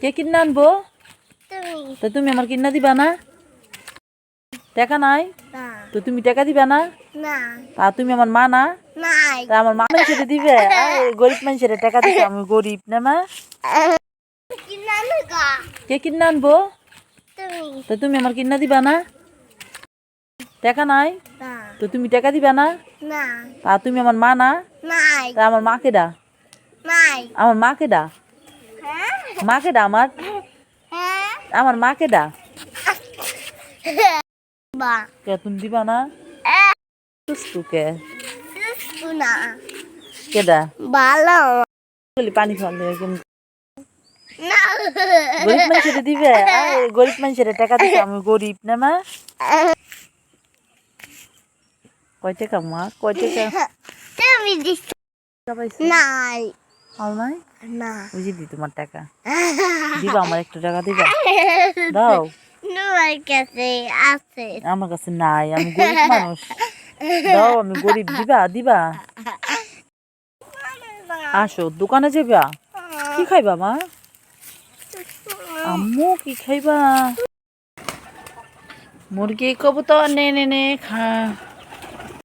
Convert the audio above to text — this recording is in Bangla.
কে কিনে আনবো? তো তুমি আমার কিনা দিবা না? টাকা নাই তো তুমি টাকা দিবা না? তা তুমি আমার মা না? তা আমার মা মানুষের দিবে? গরিব মানুষের টাকা দিবে, আমি গরিব না মা। কে কিনে আনবো? তো তুমি আমার কিনা দিবা না? টাকা নাই তো তুমি টাকা দিবা না? তা তুমি আমার মা না? তা আমার মা কেডা? আমার মা কেডা? মা কেডা আমার? আমার মা কেডা? কে তুমি দিবা না? কে কেডা? পানি খাওয়ালে গরিব মানুষের দিবে? গরিব মানুষের টাকা দিবে, আমি গরিব না মা। কয় টাকা মা? কয় টাকা পাইছো? পাও নাই? বুঝি দি তোমার টাকা দিবা, আমার একটু টাকা দিবা, দাও। আমার কাছে নাই, আমি গরিব মানুষ, দাও, আমি গরিব, দিবা দিবা। আসো দোকানে যাবা, কি খাইবা মা? আম্মু কি খাইবা? মুরগি কবুতর নে নে নে খা।